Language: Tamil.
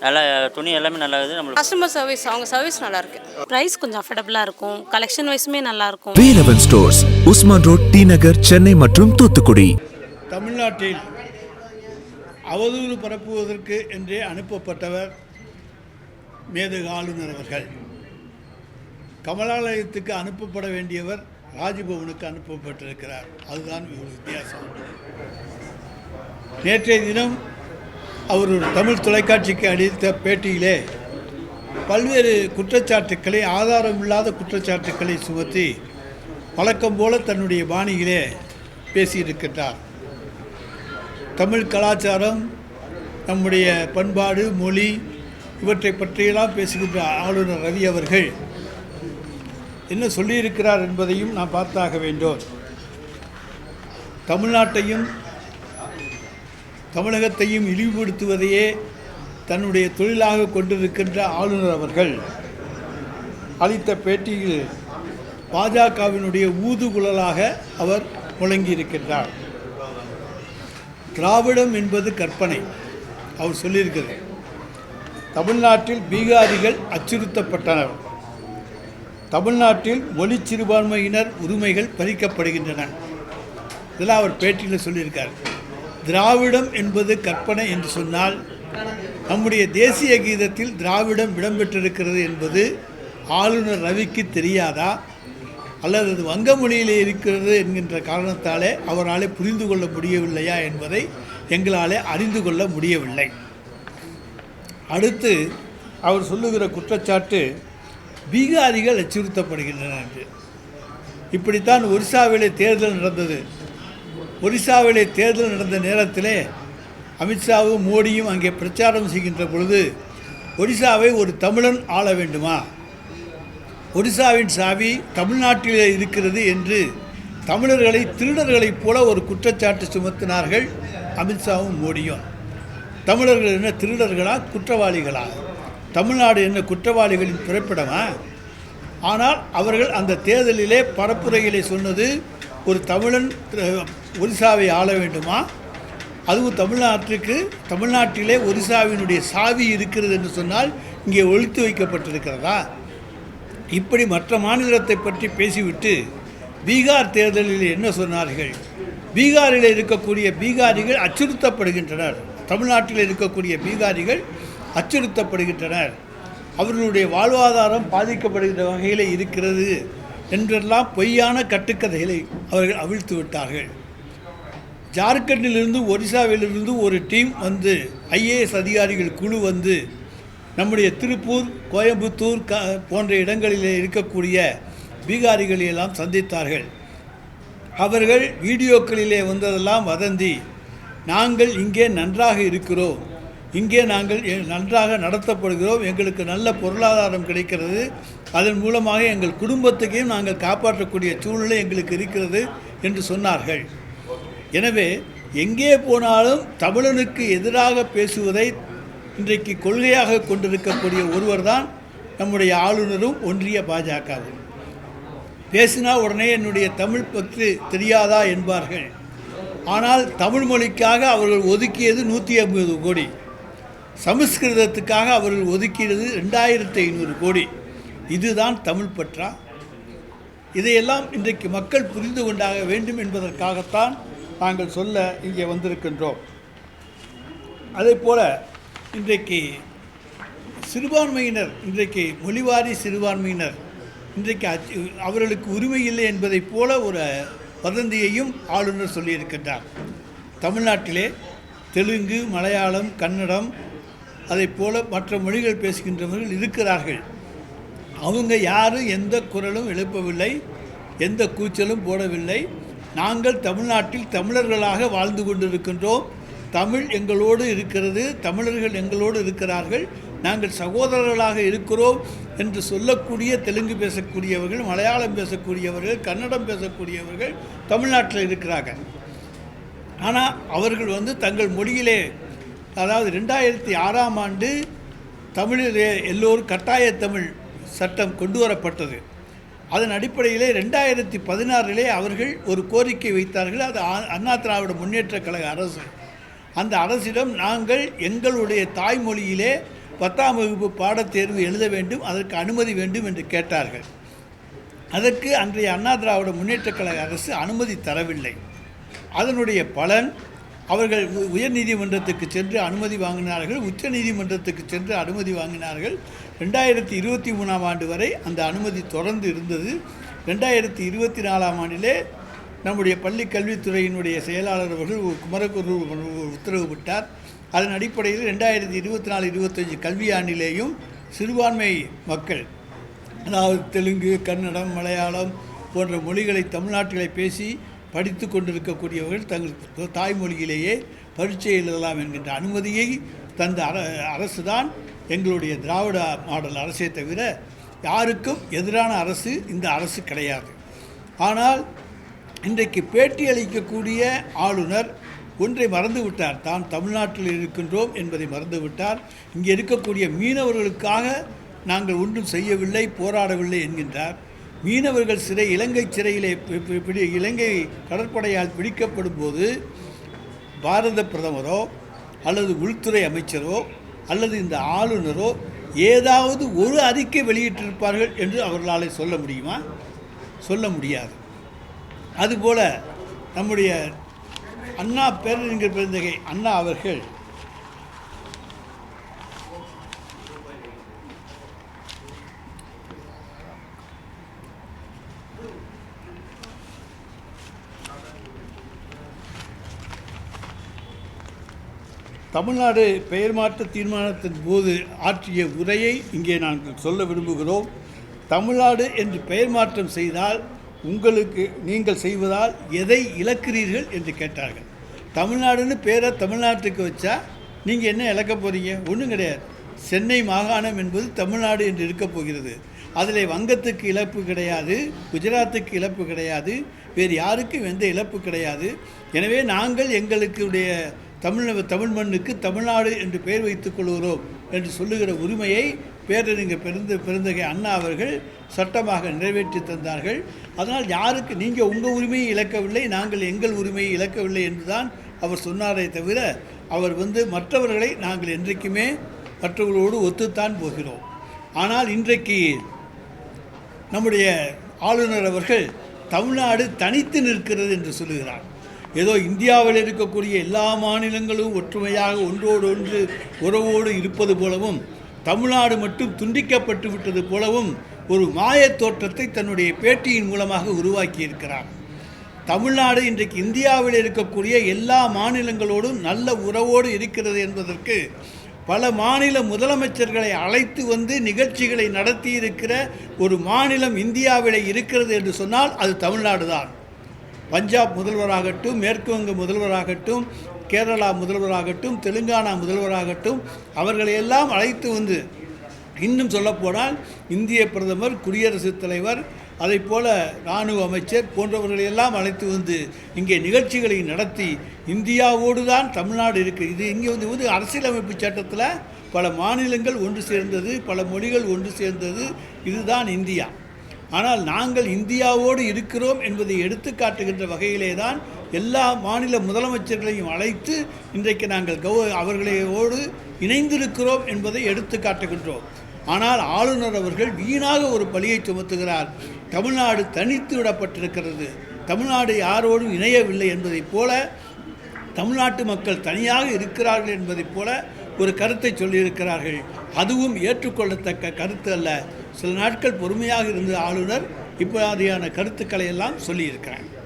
நல்லா துணி எல்லாமே நல்லா இருக்குது. நம்மளுக்கு கஸ்டமர் சர்வீஸ் அவங்க சர்வீஸ் நல்லாயிருக்கு. ப்ரைஸ் கொஞ்சம் அஃபோர்டபுளாக இருக்கும். கலெக்ஷன் வைஸுமே நல்லாயிருக்கும். Velavan stores, Usman road, T Nagar, Chennai மற்றும் தூத்துக்குடி. தமிழ்நாட்டில் அவதூறு பரப்புவதற்கு என்றே அனுப்பப்பட்டவர் மேதகு ஆளுநர் அவர்கள். கமலாலயத்துக்கு அனுப்பப்பட வேண்டியவர் ராஜ்பவனுக்கு அனுப்பப்பட்டிருக்கிறார். அதுதான் ஒரு வித்தியாசம். நேற்றைய தினம் அவர் ஒரு தமிழ் தொலைக்காட்சிக்கு அளித்த பேட்டியிலே பல்வேறு குற்றச்சாட்டுக்களை, ஆதாரமில்லாத குற்றச்சாட்டுக்களை சுமத்தி வழக்கம் போல தன்னுடைய பாணியிலே பேசியிருக்கின்றார். தமிழ் கலாச்சாரம், நம்முடைய பண்பாடு, மொழி இவற்றை பற்றியெல்லாம் பேசுகின்ற ஆளுநர் ரவி அவர்கள் என்ன சொல்லியிருக்கிறார் என்பதையும் நாம் பார்த்தாக வேண்டும். தமிழ்நாட்டையும் தமிழகத்தையும் இழிவுபடுத்துவதையே தன்னுடைய தொழிலாக கொண்டிருக்கின்ற ஆளுநர் அவர்கள் அளித்த பேட்டியில் பாஜகவினுடைய ஊதுகுழலாக அவர் முழங்கியிருக்கின்றார். திராவிடம் என்பது கற்பனை அவர் சொல்லியிருக்கிறார். தமிழ்நாட்டில் பீகாரிகள் அச்சுறுத்தப்பட்டனர். தமிழ்நாட்டில் மொழி சிறுபான்மையினர் உரிமைகள் பறிக்கப்படுகின்றன. இதெல்லாம் அவர் பேட்டியில் சொல்லியிருக்கார். திராவிடம் என்பது கற்பனை என்று சொன்னால் நம்முடைய தேசிய கீதத்தில் திராவிடம் இடம்பெற்றிருக்கிறது என்பது ஆளுநர் ரவிக்கு தெரியாதா, அல்லது அது வங்க மொழியிலே இருக்கிறது என்கின்ற காரணத்தாலே அவரால் புரிந்து கொள்ள முடியவில்லையா என்பதை எங்களால் அறிந்து கொள்ள முடியவில்லை. அடுத்து அவர் சொல்லுகிற குற்றச்சாட்டு பீகாரிகள் அச்சுறுத்தப்படுகின்றனர் என்று. இப்படித்தான் ஒரிசாவிலே தேர்தல் நடந்தது. ஒரிசாவிலே தேர்தல் நடந்த நேரத்திலே அமித்ஷாவும் மோடியும் அங்கே பிரச்சாரம் செய்கின்ற பொழுது ஒரிசாவை ஒரு தமிழன் ஆள வேண்டுமா, ஒரிசாவின் சாவி தமிழ்நாட்டிலே இருக்கிறது என்று தமிழர்களை திருடர்களைப் போல ஒரு குற்றச்சாட்டு சுமத்தினார்கள் அமித்ஷாவும் மோடியும். தமிழர்கள் என்ன திருடர்களா, குற்றவாளிகளா? தமிழ்நாடு என்ன குற்றவாளிகளின் பிறப்பிடமா? ஆனால் அவர்கள் அந்த தேர்தலிலே பரப்புரையிலே சொன்னது ஒரு தமிழன் ஒரிசாவை ஆள வேண்டுமா, அதுவும் தமிழ்நாட்டிலே ஒரிசாவினுடைய சாவி இருக்கிறது என்று சொன்னால் இங்கே ஒழித்து வைக்கப்பட்டிருக்கிறதா? இப்படி மற்ற மாநிலத்தை பற்றி பேசிவிட்டு பீகார் தேர்தலில் என்ன சொன்னார்கள்? பீகாரில் இருக்கக்கூடிய பீகாரிகள் அச்சுறுத்தப்படுகின்றனர், தமிழ்நாட்டில் இருக்கக்கூடிய பீகாரிகள் அச்சுறுத்தப்படுகின்றனர், அவர்களுடைய வாழ்வாதாரம் பாதிக்கப்படுகின்ற வகையில் இருக்கிறது என்றெல்லாம் பொய்யான கட்டுக்கதைகளை அவர்கள் அவிழ்த்து விட்டார்கள். ஜார்க்கண்டிலிருந்து ஒரிசாவிலிருந்து ஒரு டீம் வந்து, ஐஏஎஸ் அதிகாரிகள் குழு வந்து நம்முடைய திருப்பூர், கோயம்புத்தூர் போன்ற இடங்களிலே இருக்கக்கூடிய பீகாரிகளையெல்லாம் சந்தித்தார்கள். அவர்கள் வீடியோக்களிலே வந்ததெல்லாம் வதந்தி. நாங்கள் இங்கே நன்றாக இருக்கிறோம், இங்கே நாங்கள் நன்றாக நடத்தப்படுகிறோம், எங்களுக்கு நல்ல பொருளாதாரம் கிடைக்கிறது, அதன் மூலமாக எங்கள் குடும்பத்துக்கையும் நாங்கள் காப்பாற்றக்கூடிய சூழ்நிலை எங்களுக்கு இருக்கிறது என்று சொன்னார்கள். எனவே எங்கே போனாலும் தமிழனுக்கு எதிராக பேசுவதை இன்றைக்கு கொள்கையாக கொண்டிருக்கக்கூடிய ஒருவர் தான் நம்முடைய ஆளுநரும் ஒன்றிய பாஜகவும். பேசினா உடனே என்னுடைய தமிழ் பற்றி தெரியாதா என்பார்கள். ஆனால் தமிழ் மொழிக்காக அவர்கள் ஒதுக்கியது 150 கோடி, சமஸ்கிருதத்துக்காக அவர்கள் ஒதுக்கியது 2500 கோடி. இதுதான் தமிழ் பற்றா? இதையெல்லாம் இன்றைக்கு மக்கள் புரிந்து கொண்டாக வேண்டும் என்பதற்காகத்தான் நாங்கள் சொல்ல இங்கே வந்திருக்கின்றோம். அதே போல் இன்றைக்கு சிறுபான்மையினர், இன்றைக்கு மொழிவாரி சிறுபான்மையினர் இன்றைக்கு அவர்களுக்கு உரிமை இல்லை என்பதைப் போல ஒரு வதந்தியையும் ஆளுநர் சொல்லியிருக்கின்றார். தமிழ்நாட்டிலே தெலுங்கு, மலையாளம், கன்னடம், அதை போல மற்ற மொழிகள் பேசுகின்றவர்கள் இருக்கிறார்கள். அவங்க யாரும் எந்த குரலும் எழுப்பவில்லை, எந்த கூச்சலும் போடவில்லை. நாங்கள் தமிழ்நாட்டில் தமிழர்களாக வாழ்ந்து கொண்டிருக்கின்றோம், தமிழ் எங்களோடு இருக்கிறது, தமிழர்கள் எங்களோடு இருக்கிறார்கள், நாங்கள் சகோதரர்களாக இருக்கிறோம் என்று சொல்லக்கூடிய தெலுங்கு பேசக்கூடியவர்கள், மலையாளம் பேசக்கூடியவர்கள், கன்னடம் பேசக்கூடியவர்கள் தமிழ்நாட்டில் இருக்கிறார்கள். ஆனால் அவர்கள் தங்கள் மொழியிலே, அதாவது 2006ஆம் ஆண்டு தமிழிலே எல்லோரும் கட்டாய தமிழ் சட்டம் கொண்டு வரப்பட்டது. அதன் அடிப்படையிலே 2016 அவர்கள் ஒரு கோரிக்கை வைத்தார்கள். அது அண்ணா திராவிட முன்னேற்ற கழக அரசு. அந்த அரசிடம் நாங்கள் எங்களுடைய தாய்மொழியிலே 10ஆம் வகுப்பு பாடத்தேர்வு எழுத வேண்டும், அதற்கு அனுமதி வேண்டும் என்று கேட்டார்கள். அதற்கு அன்றைய அண்ணா திராவிட முன்னேற்றக் கழக அரசு அனுமதி தரவில்லை. அதனுடைய பலன் அவர்கள் உயர்நீதிமன்றத்துக்கு சென்று அனுமதி வாங்கினார்கள், உச்ச நீதிமன்றத்துக்கு சென்று அனுமதி வாங்கினார்கள். 2023ஆம் ஆண்டு வரை அந்த அனுமதி தொடர்ந்து இருந்தது. 2024ஆம் ஆண்டிலே நம்முடைய பள்ளி கல்வித்துறையினுடைய செயலாளர் அவர்கள் குமரகுரு உத்தரவு விட்டார். அதன் அடிப்படையில் 2024-25 கல்வியாண்டிலேயும் சிறுபான்மை மக்கள், அதாவது தெலுங்கு, கன்னடம், மலையாளம் போன்ற மொழிகளை தமிழ்நாட்டிலே பேசி படித்து கொண்டிருக்கக்கூடியவர்கள் தங்கள் தாய்மொழியிலேயே பரீட்சை எழுதலாம் என்கின்ற அனுமதியை தந்த அரசு தான் எங்களுடைய திராவிட மாடல் அரசை தவிர யாருக்கும் எதிரான அரசு இந்த அரசு கிடையாது. ஆனால் இன்றைக்கு பேட்டி அளிக்கக்கூடிய ஆளுநர் ஒன்றை மறந்துவிட்டார். தான் தமிழ்நாட்டில் இருக்கின்றோம் என்பதை மறந்துவிட்டார். இங்கே இருக்கக்கூடிய மீனவர்களுக்காக நாங்கள் ஒன்றும் செய்யவில்லை, போராடவில்லை என்கின்றார். மீனவர்கள் இலங்கை சிறையிலே இலங்கை கடற்படையால் பிடிக்கப்படும் போது பாரத பிரதமரோ அல்லது உள்துறை அமைச்சரோ அல்லது இந்த ஆளுநரோ ஏதாவது ஒரு அறிக்கை வெளியிட்டிருப்பார்கள் என்று அவர்களால் சொல்ல முடியுமா? சொல்ல முடியாது. அதுபோல் நம்முடைய அண்ணா பேரறிஞர் பெருந்தகை அண்ணா அவர்கள் தமிழ்நாடு பெயர் மாற்ற தீர்மானத்தின் போது ஆற்றிய உரையை இங்கே நாங்கள் சொல்ல விரும்புகிறோம். தமிழ்நாடு என்று பெயர் மாற்றம் செய்தால் நீங்கள் செய்வதால் எதை இழக்கிறீர்கள் என்று கேட்டார்கள். தமிழ்நாடுன்னு பேரை தமிழ்நாட்டுக்கு வச்சா நீங்கள் என்ன இழக்க போகிறீங்க? ஒன்றும் கிடையாது. சென்னை மாகாணம் என்பது தமிழ்நாடு என்று இருக்கப் போகிறது. அதில் வங்கத்துக்கு இழப்பு கிடையாது, குஜராத்துக்கு இழப்பு கிடையாது, வேறு யாருக்கும் எந்த இழப்பு கிடையாது. எனவே நாங்கள் எங்களுடைய தமிழ் மண்ணுக்கு தமிழ்நாடு என்று பெயர் வைத்துக் கொள்கிறோம் என்று சொல்லுகிற உரிமையை பேரறிஞர் பெருந்தகை அண்ணா அவர்கள் சட்டமாக நிறைவேற்றி தந்தார்கள். அதனால் யாருக்கு நீங்கள் உங்கள் உரிமையை இழக்கவில்லை, நாங்கள் எங்கள் உரிமையை இழக்கவில்லை என்றுதான் அவர் சொன்னாரே தவிர அவர் மற்றவர்களை நாங்கள் என்றைக்குமே மற்றவர்களோடு ஒத்துத்தான் போகிறோம். ஆனால் இன்றைக்கு நம்முடைய ஆளுநர் அவர்கள் தமிழ்நாடு தனித்து நிற்கிறது என்று சொல்லுகிறார். ஏதோ இந்தியாவில் இருக்கக்கூடிய எல்லா மாநிலங்களும் ஒற்றுமையாக ஒன்றோடு ஒன்று உறவோடு இருப்பது போலவும் தமிழ்நாடு மட்டும் துண்டிக்கப்பட்டு விட்டது போலவும் ஒரு மாயத் தோற்றத்தை தன்னுடைய பேட்டியின் மூலமாக உருவாக்கியிருக்கிறார். தமிழ்நாடு இன்றைக்கு இந்தியாவில் இருக்கக்கூடிய எல்லா மாநிலங்களோடும் நல்ல உறவோடு இருக்கிறது என்பதற்கு பல மாநில முதலமைச்சர்களை அழைத்து நிகழ்ச்சிகளை நடத்தியிருக்கிற ஒரு மாநிலம் இந்தியாவில் இருக்கிறது என்று சொன்னால் அது தமிழ்நாடு தான். பஞ்சாப் முதல்வராகட்டும், மேற்கு வங்க முதல்வராகட்டும், கேரளா முதல்வராகட்டும், தெலுங்கானா முதல்வராகட்டும், அவர்களையெல்லாம் அழைத்து இன்னும் சொல்லப்போனால் இந்திய பிரதமர், குடியரசுத் தலைவர், அதை போல இராணுவ அமைச்சர் போன்றவர்களையெல்லாம் அழைத்து இங்கே நிகழ்ச்சிகளை நடத்தி இந்தியாவோடு தான் தமிழ்நாடு இருக்குது. இது இங்கே அரசியலமைப்பு சட்டத்தில் பல மாநிலங்கள் ஒன்று சேர்ந்தது, பல மொழிகள் ஒன்று சேர்ந்தது, இதுதான் இந்தியா. ஆனால் நாங்கள் இந்தியாவோடு இருக்கிறோம் என்பதை எடுத்து காட்டுகின்ற வகையிலே தான் எல்லா மாநில முதலமைச்சர்களையும் அழைத்து இன்றைக்கு நாங்கள் அவர்களோடு இணைந்திருக்கிறோம் என்பதை எடுத்து காட்டுகின்றோம். ஆனால் ஆளுநர் அவர்கள் வீணாக ஒரு பழியை சுமத்துகிறார். தமிழ்நாடு தனித்து விடப்பட்டிருக்கிறது, தமிழ்நாடு யாரோடும் இணையவில்லை என்பதைப் போல, தமிழ்நாட்டு மக்கள் தனியாக இருக்கிறார்கள் என்பதைப் போல ஒரு கருத்தை சொல்லியிருக்கிறார்கள். அதுவும் ஏற்றுக்கொள்ளத்தக்க கருத்து அல்ல. சில நாட்கள் பொறுமையாக இருந்த ஆளுநர் இப்படியான கருத்துக்களை எல்லாம் சொல்லியிருக்கிறார்.